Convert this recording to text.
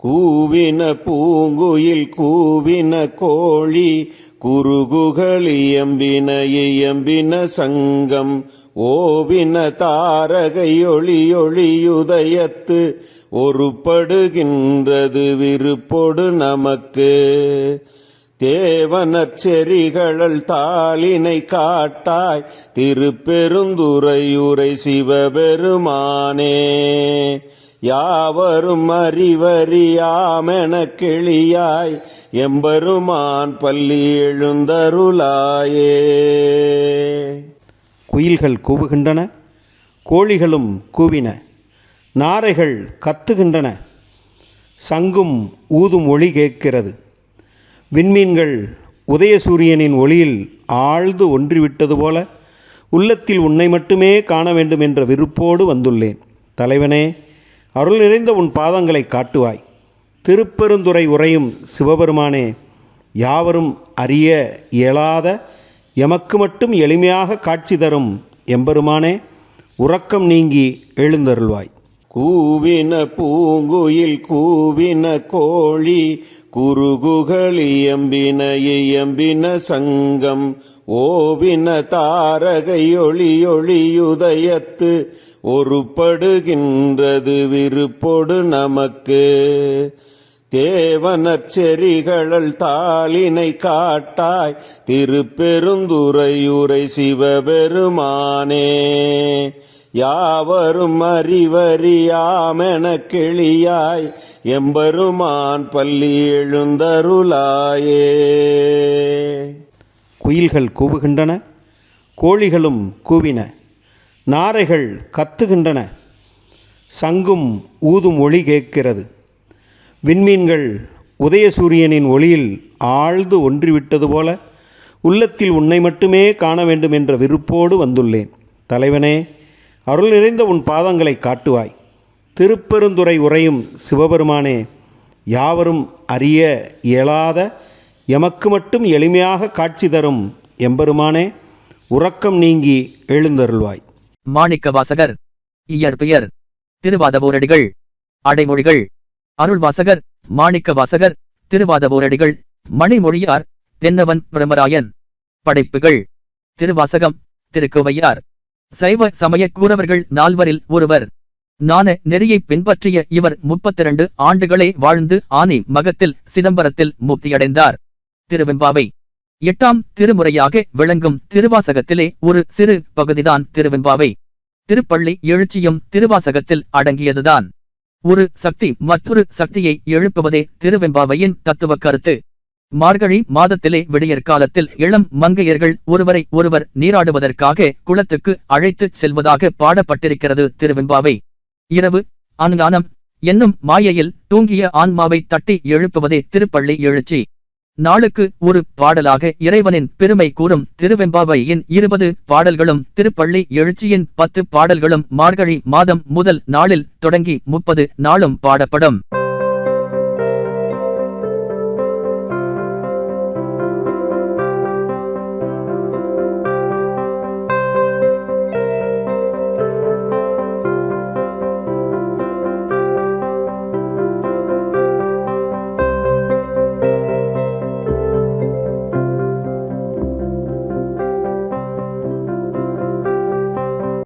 கூவின பூங்குயில் கூவின கோழி குருகுகளியம்பின இயம்பின சங்கம் ஓவின தாரகை ஒளியுதயத்து ஒருப்படுகின்றது விருப்பொடு நமக்கு. தேவனர் செறிகளல் தாளினை காட்டாய் திருப்பெருந்துறையுரை சிவபெருமானே. யாவரும் அறிவறியாமென கிளியாய் எம்பெருமான் பள்ளி எழுந்தருளாயே. குயில்கள் கூவுகின்றன, கோழிகளும் கூவின, நாரைகள் கத்துகின்றன, சங்கும் ஊதும் ஒளி கேட்கிறது. விண்மீன்கள் உதயசூரியனின் ஒளியில் ஆழ்ந்து ஒன்றிவிட்டது போல உள்ளத்தில் உன்னை மட்டுமே காண வேண்டும் என்ற விருப்போடு வந்துள்ளேன். தலைவனே, அருள் நிறைந்த உன் பாதங்களை காட்டுவாய். திருப்பெருந்துறை உரையும் சிவபெருமானே, யாவரும் அறிய இயலாத எமக்கு மட்டும் எளிமையாக காட்சி தரும் எம்பெருமானே, உறக்கம் நீங்கி எழுந்தருள்வாய். கூவின பூங்குயில் கூவின கோழி குருகுகளியம்பின இயம்பின சங்கம் ஓவின தாரகை ஒளியுதயத்து ஒருப்படுகின்றது விருப்பொடு நமக்கு. தேவனர் செறிகளல் தாளினை காட்டாய் திருப்பெருந்துறையுரை சிவபெருமானே. யாவரும் அறிவறியாமென கிளியாய் எம்பெருமான் பள்ளி எழுந்தருளாயே. குயில்கள் கூவுகின்றன, கோழிகளும் கூவின, நாரைகள் கத்துகின்றன, சங்கும் ஊதும் ஒளி கேட்கிறது. விண்மீன்கள் உதயசூரியனின் ஒளியில் ஆழ்ந்து ஒன்றிவிட்டது போல உள்ளத்தில் உன்னை மட்டுமே காண வேண்டும் என்ற விருப்போடு வந்துள்ளேன். தலைவனே, அருள் நிறைந்த உன் பாதங்களை காட்டுவாய். திருப்பெருந்துறை உரையும் சிவபெருமானே, யாவரும் அறிய இயலாத எமக்கு மட்டும் எளிமையாக காட்சி தரும் எம்பெருமானே, உறக்கம் நீங்கி எழுந்தருள்வாய். மாணிக்கவாசகர். இயற்பெயர் திருவாதவூரடிகள். அடைமொழிகள்: அருள்வாசகர், மாணிக்கவாசகர், திருவாதவூரடிகள், மணிமொழியார், தென்னவன் பிரமராயன். படைப்புகள்: திருவாசகம், திருக்கோவையார். சைவ சமய கூறவர்கள் நால்வரில் ஒருவர். ஞான நெறியை பின்பற்றிய இவர் 32 ஆண்டுகளே வாழ்ந்து ஆனி மகத்தில் சிதம்பரத்தில் முக்தியடைந்தார். திருவெம்பாவை 8ஆம் திருமுறையாக விளங்கும் திருவாசகத்திலே ஒரு சிறு பகுதிதான் திருவெம்பாவை. திருப்பள்ளி எழுச்சியும் திருவாசகத்தில் அடங்கியதுதான். ஒரு சக்தி மற்றொரு சக்தியை எழுப்புவதே திருவெம்பாவையின் தத்துவ கருத்து. மார்கழி மாதத்திலே விடியற்காலத்தில் இளம் மங்கையர்கள் ஒருவரை ஒருவர் நீராடுவதற்காக குளத்துக்கு அழைத்துச் செல்வதாக பாடப்பட்டிருக்கிறது திருவெம்பாவை. இரவு அனுதானம் என்னும் மாயையில் தூங்கிய ஆன்மாவை தட்டி எழுப்புவதே திருப்பள்ளி எழுச்சி. நாளுக்கு ஒரு பாடலாக இறைவனின் பெருமை கூறும் திருவெம்பாவையின் 20 பாடல்களும் திருப்பள்ளி எழுச்சியின் 10 பாடல்களும் மார்கழி மாதம் முதல் நாளில் தொடங்கி 30 நாளும் பாடப்படும்.